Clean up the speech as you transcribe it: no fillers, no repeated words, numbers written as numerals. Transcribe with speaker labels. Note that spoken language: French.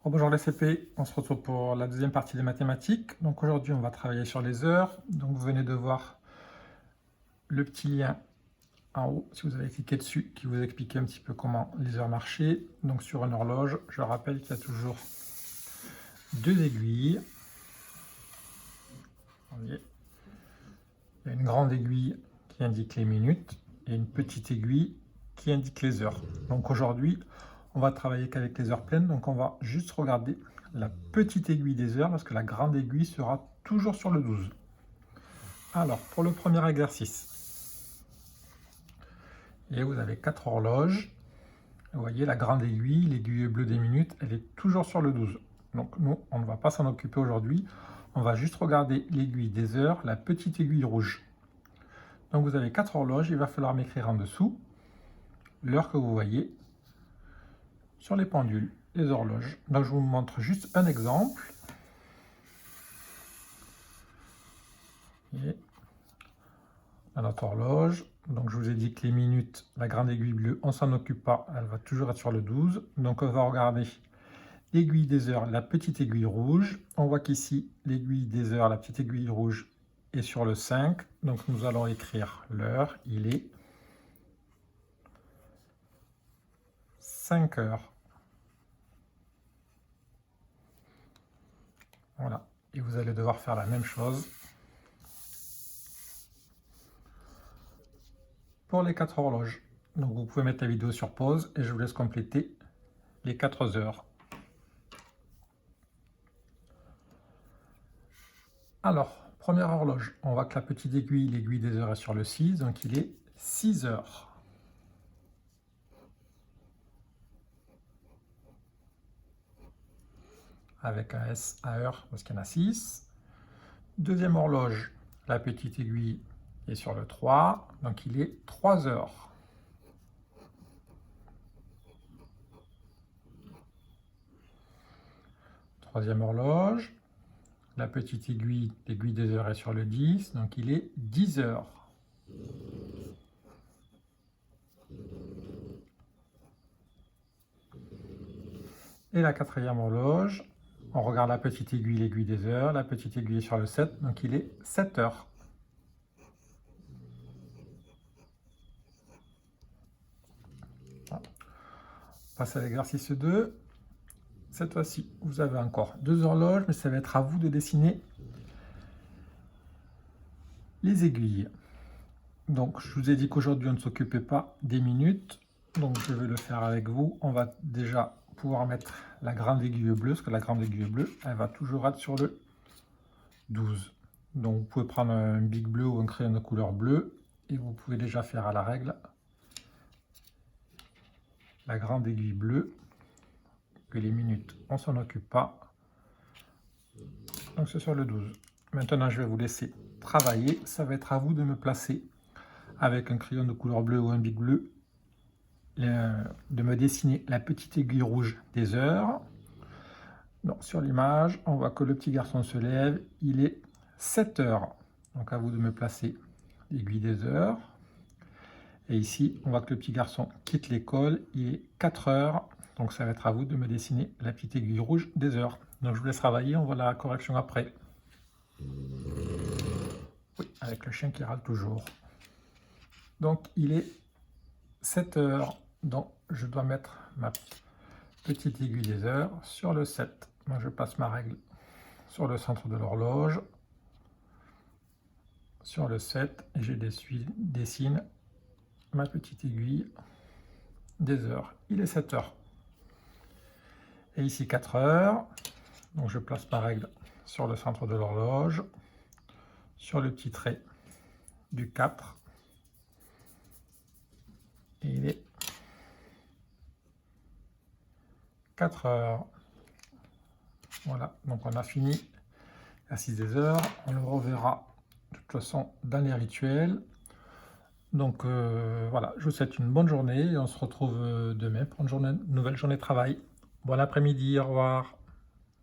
Speaker 1: Bonjour les CP, on se retrouve pour la deuxième partie des mathématiques. Donc aujourd'hui on va travailler sur les heures. Donc vous venez de voir le petit lien en haut, si vous avez cliqué dessus, qui vous explique un petit peu comment les heures marchaient. Donc sur une horloge, je rappelle qu'il y a toujours deux aiguilles. Vous voyez, il y a une grande aiguille qui indique les minutes et une petite aiguille qui indique les heures. Donc aujourd'hui, on va travailler qu'avec les heures pleines, donc on va juste regarder la petite aiguille des heures parce que la grande aiguille sera toujours sur le 12. Alors, pour le premier exercice, et vous avez 4 horloges. Vous voyez, la grande aiguille, l'aiguille bleue des minutes, elle est toujours sur le 12. Donc nous, on ne va pas s'en occuper aujourd'hui. On va juste regarder l'aiguille des heures, la petite aiguille rouge. Donc vous avez 4 horloges, il va falloir m'écrire en dessous l'heure que vous voyez sur les pendules, les horloges. Donc je vous montre juste un exemple. Et à notre horloge, donc je vous ai dit que les minutes, la grande aiguille bleue, on s'en occupe pas, elle va toujours être sur le 12. Donc on va regarder l'aiguille des heures, la petite aiguille rouge. On voit qu'ici, l'aiguille des heures, la petite aiguille rouge est sur le 5. Donc nous allons écrire l'heure, il est 5 heures. Voilà, et vous allez devoir faire la même chose pour les 4 horloges. Donc vous pouvez mettre la vidéo sur pause et je vous laisse compléter les 4 heures. Alors, première horloge, on voit que la petite aiguille, l'aiguille des heures est sur le 6, donc il est 6 heures. Avec un S à heure parce qu'il y en a 6. Deuxième horloge, la petite aiguille est sur le 3, donc il est 3 heures. Troisième horloge, la petite aiguille, l'aiguille des heures est sur le 10, donc il est 10 heures. Et la quatrième horloge, on regarde la petite aiguille, l'aiguille des heures, la petite aiguille est sur le 7, donc il est 7 heures. On passe à l'exercice 2. Cette fois-ci, vous avez encore 2 horloges, mais ça va être à vous de dessiner les aiguilles. Donc, je vous ai dit qu'aujourd'hui, on ne s'occupait pas des minutes. Donc, je vais le faire avec vous. On va déjà pouvoir mettre la grande aiguille bleue, parce que la grande aiguille bleue, elle va toujours être sur le 12. Donc, vous pouvez prendre un bic bleu ou un crayon de couleur bleue, et vous pouvez déjà faire à la règle la grande aiguille bleue, que les minutes, on s'en occupe pas. Donc, c'est sur le 12. Maintenant, je vais vous laisser travailler. Ça va être à vous de me placer avec un crayon de couleur bleue ou un bic bleu, de me dessiner la petite aiguille rouge des heures. Donc, sur l'image, on voit que le petit garçon se lève, il est 7 heures. Donc à vous de me placer l'aiguille des heures. Et ici, on voit que le petit garçon quitte l'école, il est 4 heures. Donc ça va être à vous de me dessiner la petite aiguille rouge des heures. Donc je vous laisse travailler, on voit la correction après. Oui, avec le chien qui râle toujours. Donc il est 7 heures, donc je dois mettre ma petite aiguille des heures sur le 7. Moi je passe ma règle sur le centre de l'horloge, sur le 7, et je dessine ma petite aiguille des heures. Il est 7 heures. Et ici 4 heures, donc je place ma règle sur le centre de l'horloge, sur le petit trait du 4, et il est 4 heures. Voilà, donc on a fini l'exercice des heures. On le reverra de toute façon dans les rituels. Donc voilà, je vous souhaite une bonne journée et on se retrouve demain pour une nouvelle journée de travail. Bon après-midi, au revoir.